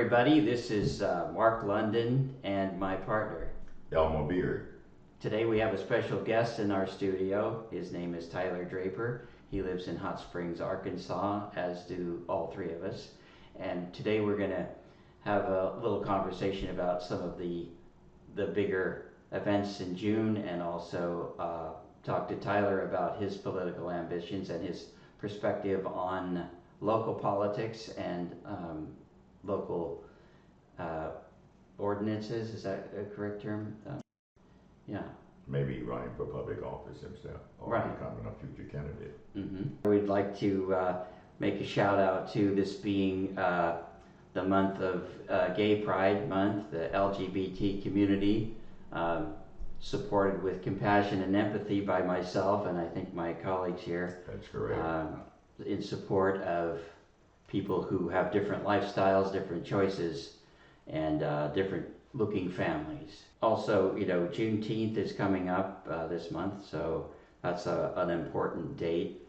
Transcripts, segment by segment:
everybody. This is Mark London and my partner. Elmo Beard. Today we have a special guest in our studio. His name is Tyler Draper. He lives in Hot Springs, Arkansas, as do all three of us. And today we're going to have a little conversation about some of the bigger events in June, and also talk to Tyler about his political ambitions and his perspective on local politics and local ordinances. Is that a correct term? Yeah. Maybe running for public office himself, or right. Becoming a future candidate. We'd like to make a shout out to this being the month of Gay Pride Month, the LGBT community, supported with compassion and empathy by myself and I think my colleagues here. That's correct. In support of people who have different lifestyles, different choices, and different looking families. Also, Juneteenth is coming up this month, so that's an important date.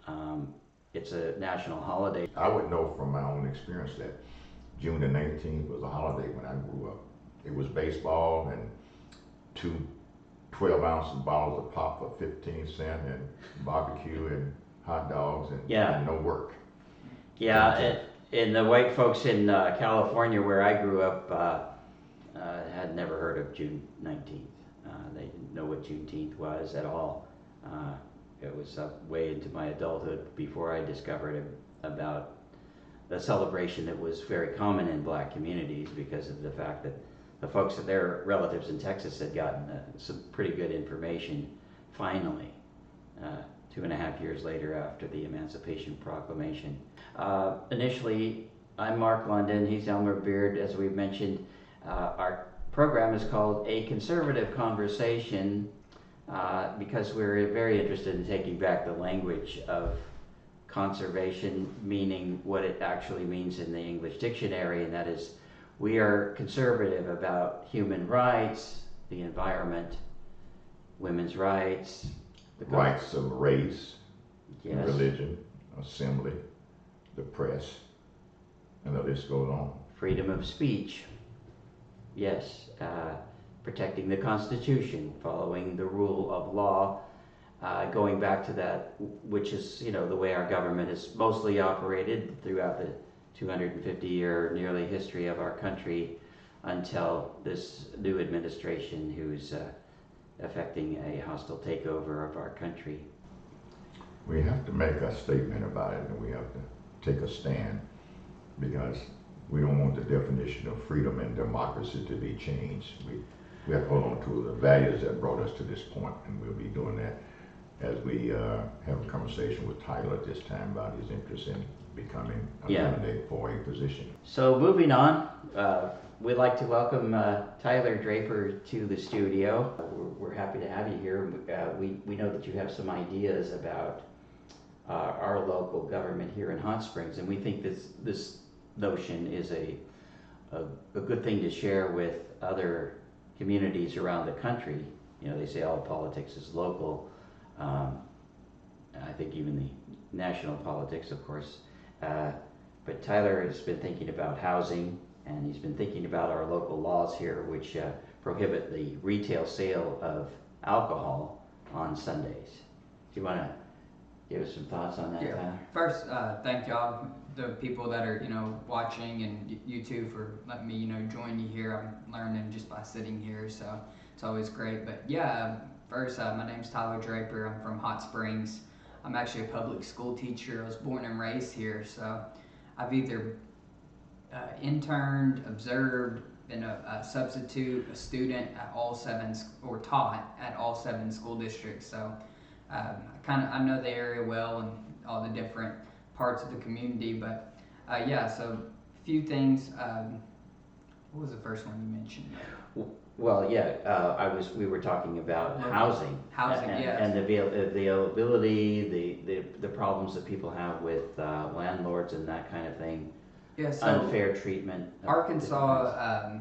It's a national holiday. I would know from my own experience that June the 19th was a holiday when I grew up. It was baseball and two 12-ounce bottles of pop for 15 cents and barbecue and hot dogs and no work. Yeah, and the white folks in California where I grew up had never heard of June 19th. They didn't know what Juneteenth was at all. It was way into my adulthood before I discovered about the celebration that was very common in black communities because of the fact that the folks that their relatives in Texas had gotten some pretty good information finally 2.5 years later after the Emancipation Proclamation. Initially, I'm Mark London, he's Elmer Beard, as we mentioned. Our program is called A Conservative Conversation because we're very interested in taking back the language of conservation, meaning what it actually means in the English dictionary, and that is we are conservative about human rights, the environment, women's rights, the rights of race, yes, religion, assembly, the press, and the list goes on. Freedom of speech, yes, protecting the Constitution, following the rule of law, going back to that, which is the way our government has mostly operated throughout the 250-year nearly history of our country until this new administration who's effecting a hostile takeover of our country. We have to make a statement about it, and we have to take a stand because we don't want the definition of freedom and democracy to be changed. We have to hold on to the values that brought us to this point, and we'll be doing that as we have a conversation with Tyler at this time about his interest in becoming a candidate for a position. So moving on, we'd like to welcome Tyler Draper to the studio. We're happy to have you here. We know that you have some ideas about our local government here in Hot Springs, and we think this notion is a good thing to share with other communities around the country. They say all politics is local. I think even the national politics, of course. But Tyler has been thinking about housing, and he's been thinking about our local laws here, which prohibit the retail sale of alcohol on Sundays. Do you want to give us some thoughts on that, Tyler? First, thank y'all, the people that are watching, and you too for letting me join you here. I'm learning just by sitting here, so it's always great. But first, my name's Tyler Draper. I'm from Hot Springs. I'm actually a public school teacher. I was born and raised here, so I've either interned, observed, been a substitute, a student at all 7, or taught at all 7 school districts. So I know the area well and all the different parts of the community. But so a few things. What was the first one you mentioned? Well, we were talking about housing, yes, and the availability, the problems that people have with landlords and that kind of thing. Yeah, so unfair treatment. Arkansas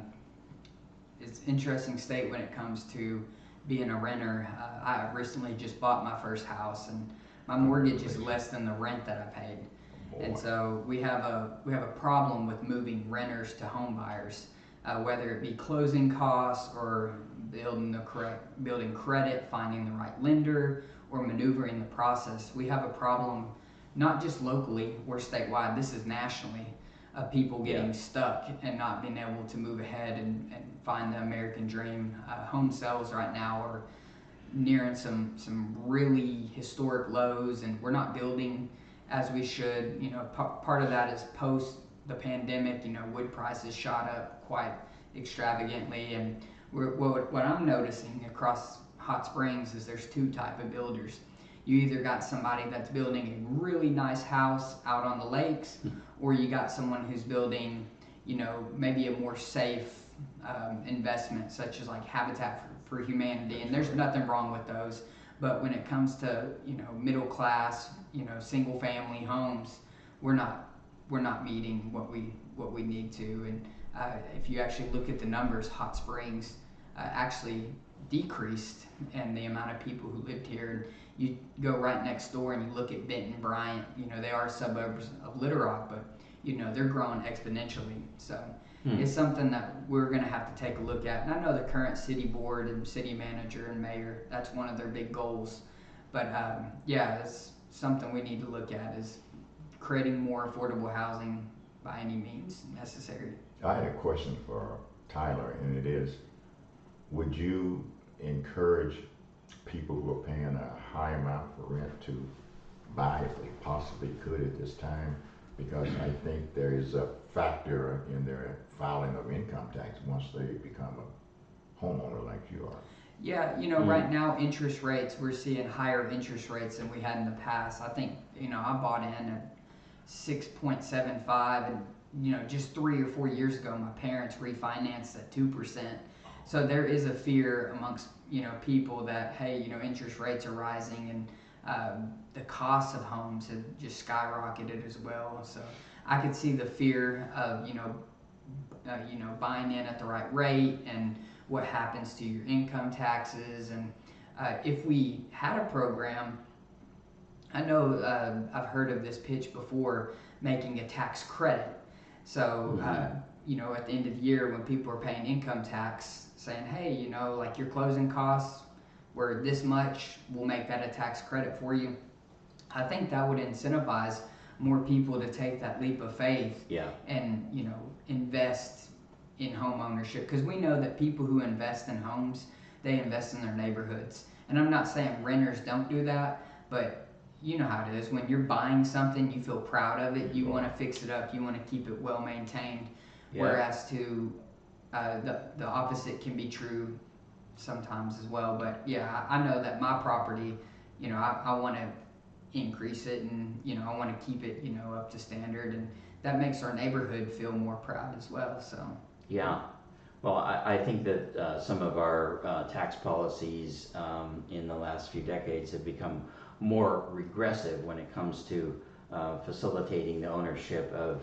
is an interesting state when it comes to being a renter. I recently just bought my first house, and my mortgage is less than the rent that I paid. And Boy. so we have a problem with moving renters to home buyers, whether it be closing costs or building credit, finding the right lender, or maneuvering the process. We have a problem not just locally or statewide. This is nationally. People getting stuck and not being able to move ahead and find the American dream. Home sales right now are nearing some really historic lows, and we're not building as we should. Part of that is post the pandemic. Wood prices shot up quite extravagantly, and what I'm noticing across Hot Springs is there's two type of builders. You either got somebody that's building a really nice house out on the lakes, or you got someone who's building, maybe a more safe investment, such as like Habitat for Humanity. And there's nothing wrong with those, but when it comes to middle class, single family homes, we're not meeting what we need to. And if you actually look at the numbers, Hot Springs actually decreased in the amount of people who lived here. You go right next door and you look at Benton, Bryant. They are suburbs of Little Rock, but they're growing exponentially. So it's something that we're going to have to take a look at. And I know the current city board and city manager and mayor, that's one of their big goals. But it's something we need to look at, is creating more affordable housing by any means necessary. I had a question for Tyler, and it is, would you encourage people who are paying a high amount for rent to buy if they possibly could at this time? Because I think there is a factor in their filing of income tax once they become a homeowner like you are. Yeah, right now interest rates, we're seeing higher interest rates than we had in the past. I think, I bought in at 6.75, and just 3 or 4 years ago my parents refinanced at 2%. So there is a fear amongst people that, hey, interest rates are rising, and the cost of homes have just skyrocketed as well. So I could see the fear of buying in at the right rate and what happens to your income taxes. And if we had a program, I know I've heard of this pitch before, making a tax credit. So at the end of the year when people are paying income tax, saying, hey, like your closing costs were this much, we'll make that a tax credit for you. I think that would incentivize more people to take that leap of faith and invest in home ownership, because we know that people who invest in homes, they invest in their neighborhoods. And I'm not saying renters don't do that, but you know how it is. When you're buying something, you feel proud of it, you want to fix it up, you want to keep it well maintained. Whereas to the opposite can be true sometimes as well. But I know that my property, I want to increase it, and I want to keep it up to standard, and that makes our neighborhood feel more proud as well. So well, I think that some of our tax policies in the last few decades have become more regressive when it comes to facilitating the ownership of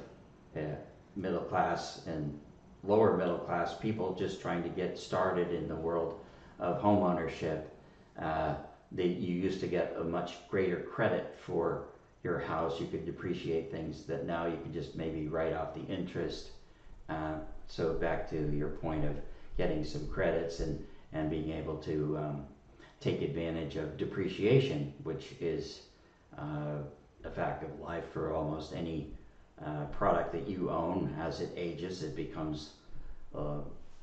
middle class and lower middle class people just trying to get started in the world of home ownership. You used to get a much greater credit for your house. You could depreciate things that now you could just maybe write off the interest. So back to your point of getting some credits and being able to take advantage of depreciation, which is a fact of life for almost any product that you own. As it ages, it becomes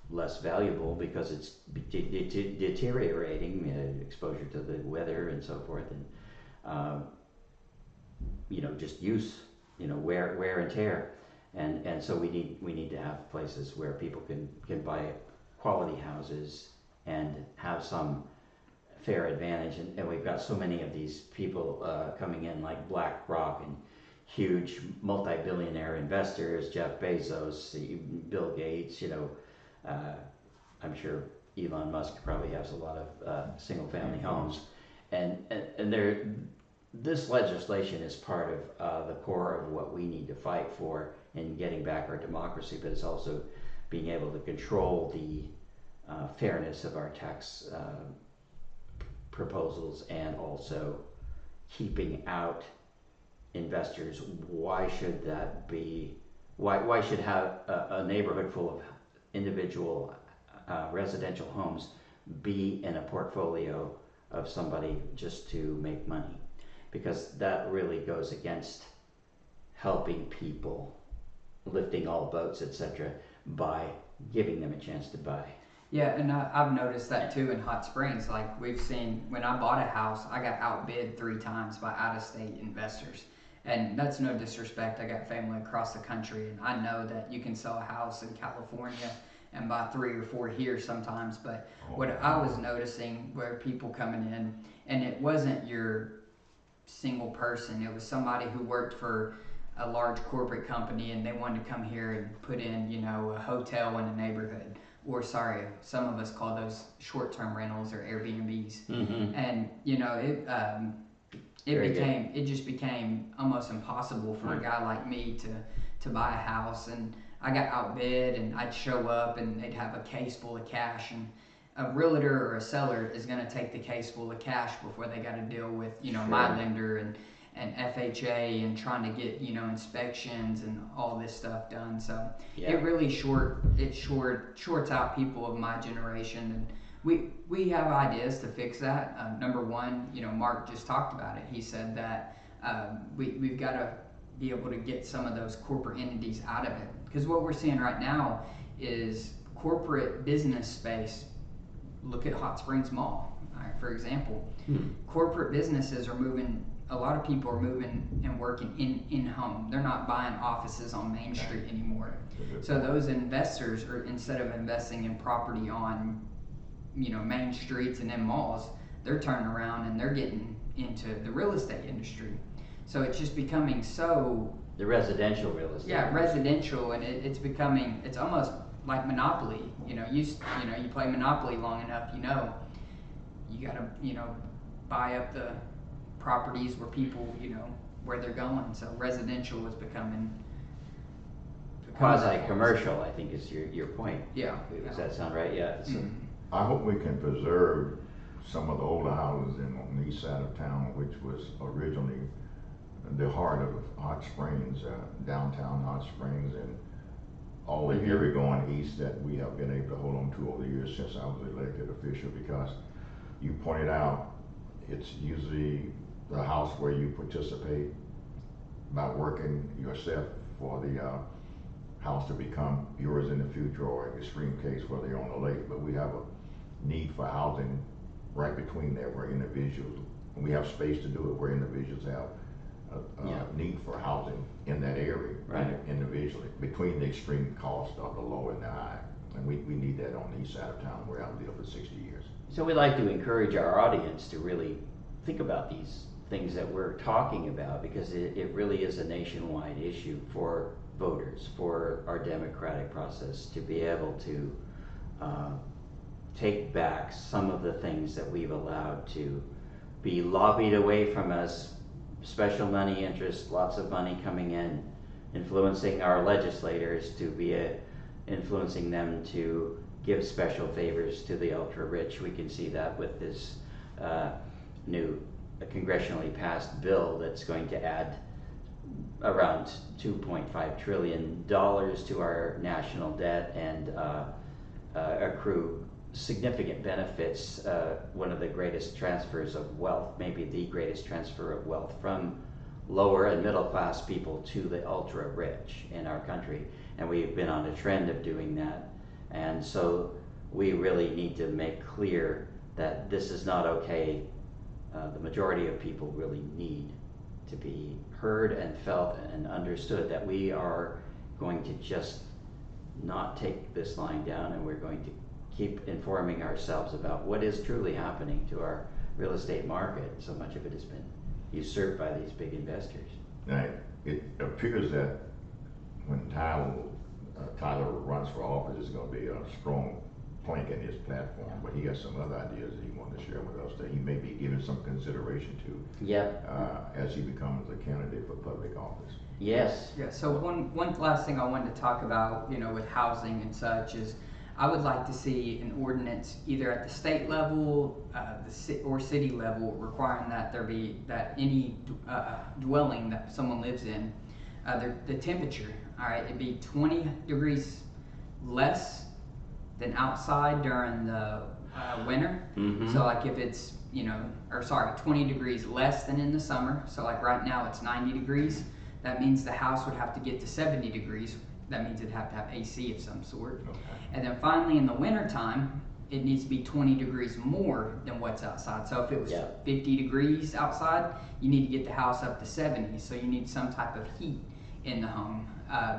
less valuable because it's deteriorating, exposure to the weather and so forth, and just use, wear and tear, and so we need to have places where people can buy quality houses and have some fair advantage, and we've got so many of these people coming in like BlackRock and huge multi-billionaire investors, Jeff Bezos, Bill Gates, I'm sure Elon Musk probably has a lot of single-family homes, and this legislation is part of the core of what we need to fight for in getting back our democracy, but it's also being able to control the fairness of our tax proposals, and also keeping out investors, why should that be? Why should have a neighborhood full of individual residential homes be in a portfolio of somebody just to make money? Because that really goes against helping people, lifting all boats, etc., by giving them a chance to buy. Yeah, and I've noticed that too in Hot Springs. Like we've seen, when I bought a house, I got outbid 3 times by out-of-state investors. And that's no disrespect. I got family across the country, and I know that you can sell a house in California and buy 3 or 4 here sometimes. But what I was noticing were people coming in, and it wasn't your single person. It was somebody who worked for a large corporate company, and they wanted to come here and put in, you know, a hotel in a neighborhood. Or sorry, some of us call those short-term rentals or Airbnbs. Mm-hmm. And you know, it just became almost impossible for a guy like me to buy a house. And I got outbid, and I'd show up and they'd have a case full of cash, and a realtor or a seller is going to take the case full of cash before they got to deal with, you know, my lender and FHA and trying to get, you know, inspections and all this stuff done. So it really shorts out people of my generation. And we have ideas to fix that. Number one, you know, Mark just talked about it. He said that we've got to be able to get some of those corporate entities out of it, because what we're seeing right now is corporate business space. Look at Hot Springs Mall, for example. Corporate businesses are moving. A lot of people are moving and working in home. They're not buying offices on Main Street anymore. So those investors are, instead of investing in property on, you know, main streets and in malls, they're turning around and they're getting into the real estate industry. So it's just becoming so. The residential real estate. Yeah, residential, and it's becoming. It's almost like Monopoly. You know, you play Monopoly long enough, you gotta, you know, buy up the properties where people, you know, where they're going. So residential is becoming quasi-commercial, I think is your point. Yeah. Does that sound right? Yeah. So, I hope we can preserve some of the older houses on the east side of town, which was originally the heart of Hot Springs, downtown Hot Springs, and all the area going east that we have been able to hold on to over the years since I was elected official. Because you pointed out, it's usually the house where you participate by working yourself for the house to become yours in the future, or in extreme case where they're on the lake. But we have a need for housing right between there where individuals, and we have space to do it, where individuals have a need for housing in that area, individually, between the extreme cost of the low and the high. And we need that on the east side of town where I've lived for 60 years. So we'd like to encourage our audience to really think about these things that we're talking about, because it really is a nationwide issue for voters, for our democratic process, to be able to take back some of the things that we've allowed to be lobbied away from us. Special money interests, lots of money coming in, influencing our legislators to be influencing them to give special favors to the ultra rich. We can see that with this new congressionally passed bill that's going to add around $2.5 trillion to our national debt and accrue significant benefits. One of the greatest transfers of wealth, maybe the greatest transfer of wealth from lower and middle class people to the ultra rich in our country. And we've been on a trend of doing that. And so we really need to make clear that this is not okay. The majority of people really need to be heard and felt and understood that we are going to just not take this lying down, and we're going to keep informing ourselves about what is truly happening to our real estate market. So much of it has been usurped by these big investors. Now, it appears that when Tyler runs for office, it's going to be a strong plank in his platform, but he has some other ideas that he wanted to share with us that he may be giving some consideration to as he becomes a candidate for public office. Yes. Yeah, so one last thing I wanted to talk about, you know, with housing and such is I would like to see an ordinance either at the state level, or city level, requiring that there be that any dwelling that someone lives in, the temperature, all right, it'd be 20 degrees less than outside during the winter. Mhm. So like if it's 20 degrees less than in the summer. So like right now it's 90 degrees. That means the house would have to get to 70 degrees. That means it'd have to have AC of some sort. Okay. And then finally in the winter time, it needs to be 20 degrees more than what's outside. So if it was 50 degrees outside, you need to get the house up to 70. So you need some type of heat in the home.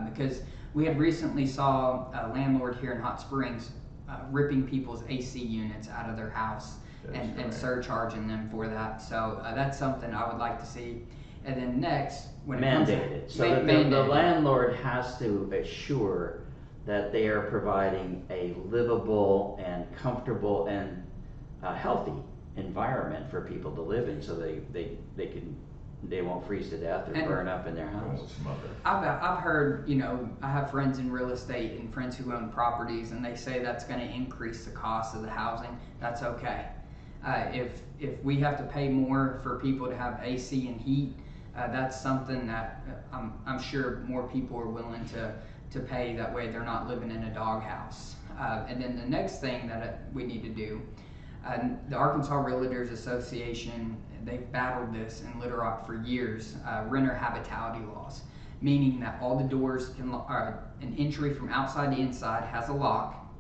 Because we had recently saw a landlord here in Hot Springs ripping people's AC units out of their house and surcharging them for that. So that's something I would like to see. And then next, when it comes to Mandated, so that the landlord has to assure that they are providing a livable and comfortable and healthy environment for people to live in, so they won't freeze to death or burn up in their house. Don't smother. I've heard, I have friends in real estate and friends who own properties, and they say that's going to increase the cost of the housing. That's okay. If we have to pay more for people to have AC and heat, that's something that I'm sure more people are willing to pay. That way they're not living in a doghouse. And then the next thing that we need to do, the Arkansas Realtors Association, they've battled this in Little Rock for years, renter habitability laws, meaning that all the doors, an entry from outside to inside has a lock,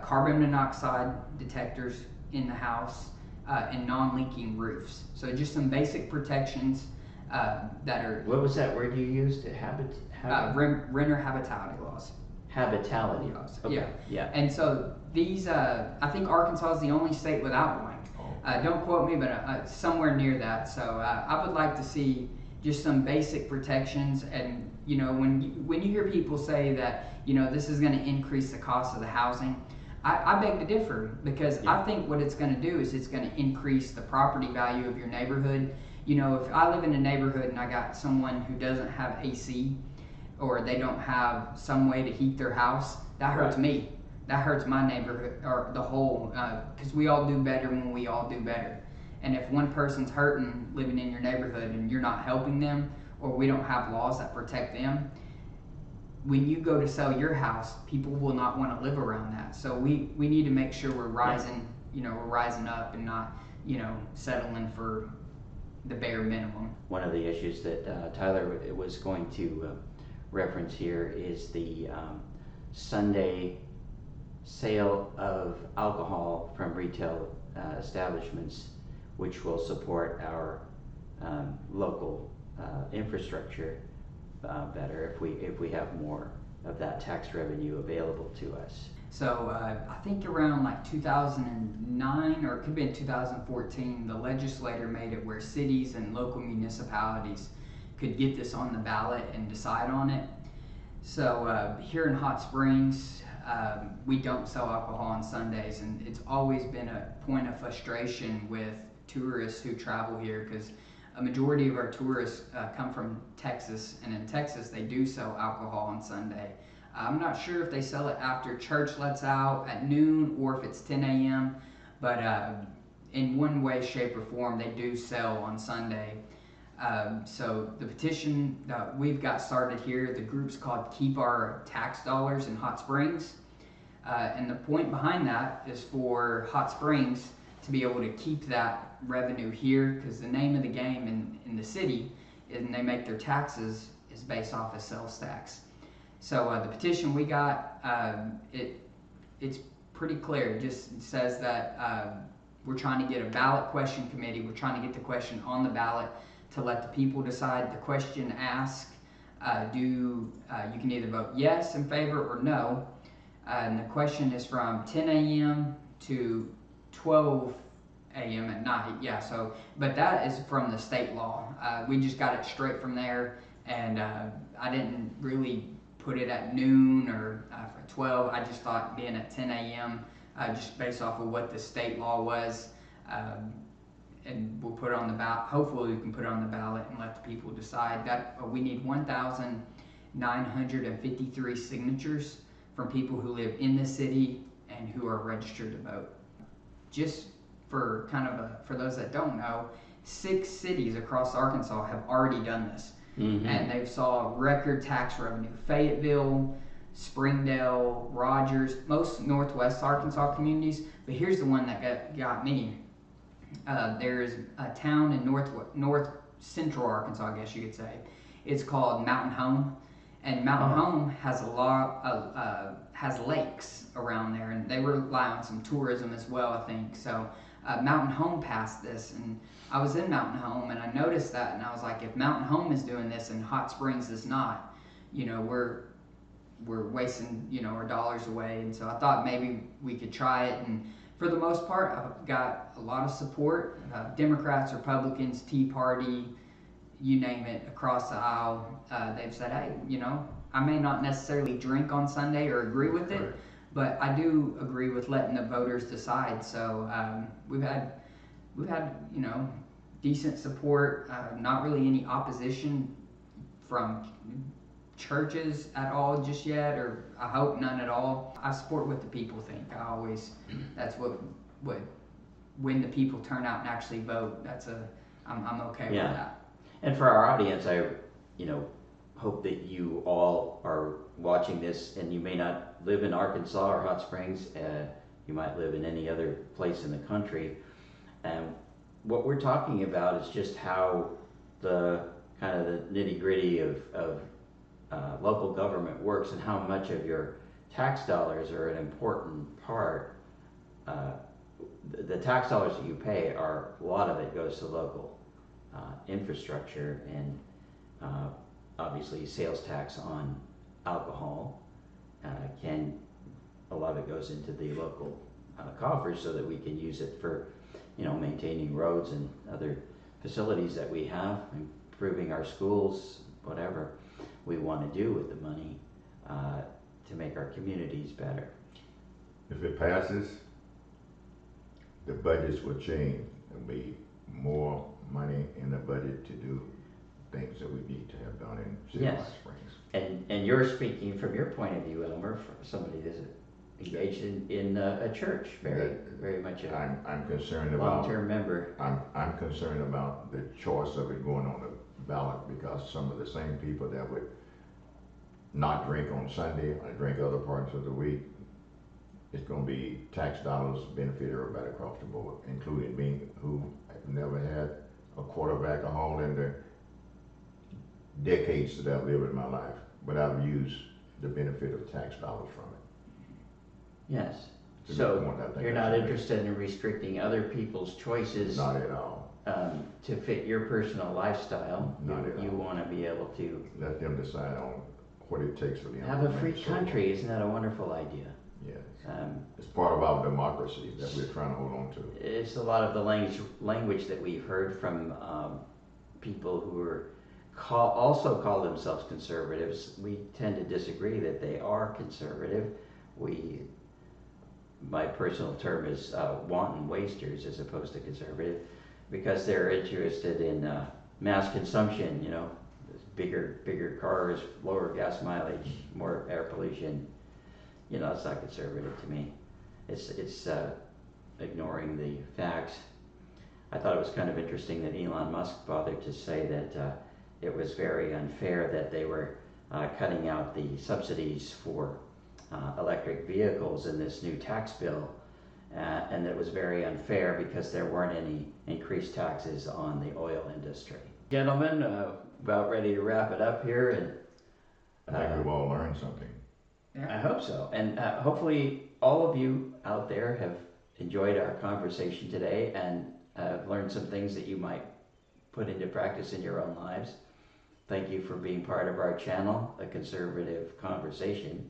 carbon monoxide detectors in the house, and non-leaking roofs. So just some basic protections that are... What was that word you used? Renter habitability laws. Habitality. Okay. Yeah. And so these, I think Arkansas is the only state without one. Don't quote me, but somewhere near that. So I would like to see just some basic protections. And when you hear people say that this is going to increase the cost of the housing, I beg to differ, because I think what it's going to do is it's going to increase the property value of your neighborhood. If I live in a neighborhood and I got someone who doesn't have AC, or they don't have some way to heat their house, that hurts me. That hurts my neighborhood, or the whole, because we all do better when we all do better. And if one person's hurting living in your neighborhood and you're not helping them, or we don't have laws that protect them, when you go to sell your house, people will not want to live around that. So we need to make sure we're rising, we're rising up and not, settling for the bare minimum. One of the issues that Tyler was going to reference here is the Sunday sale of alcohol from retail establishments, which will support our local infrastructure better if we have more of that tax revenue available to us. So I think around like 2009, or it could have been 2014, the legislator made it where cities and local municipalities could get this on the ballot and decide on it. So here in Hot Springs, we don't sell alcohol on Sundays, and it's always been a point of frustration with tourists who travel here, because a majority of our tourists come from Texas, and in Texas they do sell alcohol on Sunday. I'm not sure if they sell it after church lets out at noon or if it's 10 a.m., but in one way, shape, or form, they do sell on Sunday. So the petition that we've got started here, the group's called Keep Our Tax Dollars in Hot Springs. And the point behind that is for Hot Springs to be able to keep that revenue here, because the name of the game in the city, and they make their taxes, is based off of sales tax. So the petition we got, it's pretty clear. It just says that we're trying to get a ballot question committee. We're trying to get the question on the ballot to let the people decide. The question asks, you can either vote yes in favor or no. And the question is from 10 a.m. to 12 a.m. at night. Yeah, so, but that is from the state law. We just got it straight from there, and I didn't really put it at noon or 12. I just thought being at 10 a.m. Just based off of what the state law was. And we'll put it on the ballot. Hopefully we can put it on the ballot and let the people decide. That we need 1,953 signatures from people who live in the city and who are registered to vote. Just for for those that don't know, 6 cities across Arkansas have already done this. Mm-hmm. And they've saw record tax revenue. Fayetteville, Springdale, Rogers, most Northwest Arkansas communities. But here's the one that got me. There's a town in North Central Arkansas, I guess you could say. It's called Mountain Home, and Mountain Home has a lot of has lakes around there, and they rely on some tourism as well, I think. So Mountain Home passed this, and I was in Mountain Home, and I noticed that, and I was like, if Mountain Home is doing this and Hot Springs is not, we're wasting our dollars away. And so I thought maybe we could try it, and for the most part, I've got a lot of support. Democrats, Republicans, Tea Party, you name it, across the aisle. They've said, hey, I may not necessarily drink on Sunday or agree with it, but I do agree with letting the voters decide. So we've had decent support. Not really any opposition from churches at all just yet, or I hope none at all. I support what the people think. That's what when the people turn out and actually vote, I'm okay with that. And for our audience, I hope that you all are watching this, and you may not live in Arkansas or Hot Springs. You might live in any other place in the country. And what we're talking about is just how the kind of the nitty-gritty of local government works, and how much of your tax dollars are an important part. The tax dollars that you pay, a lot of it goes to local infrastructure, and obviously sales tax on alcohol. A lot of it goes into the local coffers so that we can use it for maintaining roads and other facilities that we have, improving our schools, whatever we want to do with the money to make our communities better. If it passes, the budgets will change. There'll be more money in the budget to do things that we need to have done in City of Hot Springs. And you're speaking from your point of view, Elmer, for somebody that's engaged in a church, very much I'm concerned about long-term member. I'm concerned about the choice of it going on the ballot, because some of the same people that would not drink on Sunday or drink other parts of the week, it's going to be tax dollars benefit everybody across the board, including me, who have never had a quart of alcohol in the decades that I've lived in my life, but I've used the benefit of tax dollars from it. Yes. So you're not interested in restricting other people's choices? Not at all. To fit your personal lifestyle? Not at all. You want to be able to let them decide on what it takes for them. Have a free country. Isn't that a wonderful idea? Yes. It's part of our democracy that we're trying to hold on to. It's a lot of the language that we've heard from people who are also call themselves conservatives. We tend to disagree that they are conservative. My personal term is wanton wasters as opposed to conservative, because they're interested in mass consumption, bigger cars, lower gas mileage, more air pollution. It's not conservative to me. It's ignoring the facts. I thought it was kind of interesting that Elon Musk bothered to say that it was very unfair that they were cutting out the subsidies for electric vehicles in this new tax bill, and it was very unfair because there weren't any increased taxes on the oil industry. Gentlemen, about ready to wrap it up here, and I think we've all learned something. I hope so, and hopefully all of you out there have enjoyed our conversation today and have learned some things that you might put into practice in your own lives. Thank you for being part of our channel, A Conservative Conversation.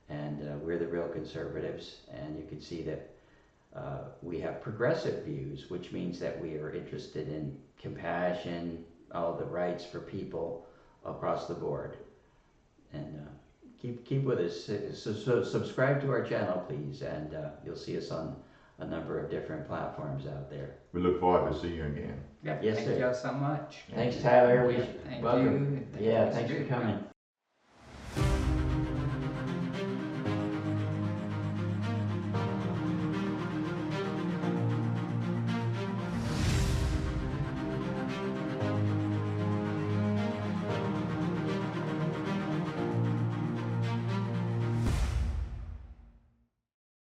And we're the real conservatives, and you can see that we have progressive views, which means that we are interested in compassion, all the rights for people across the board. And keep with us. So subscribe to our channel, please, and you'll see us on a number of different platforms out there. We look forward to see you again. Yeah, yes, thank sir. you so much. Thanks, Tyler. Thank welcome. you. Thanks for coming.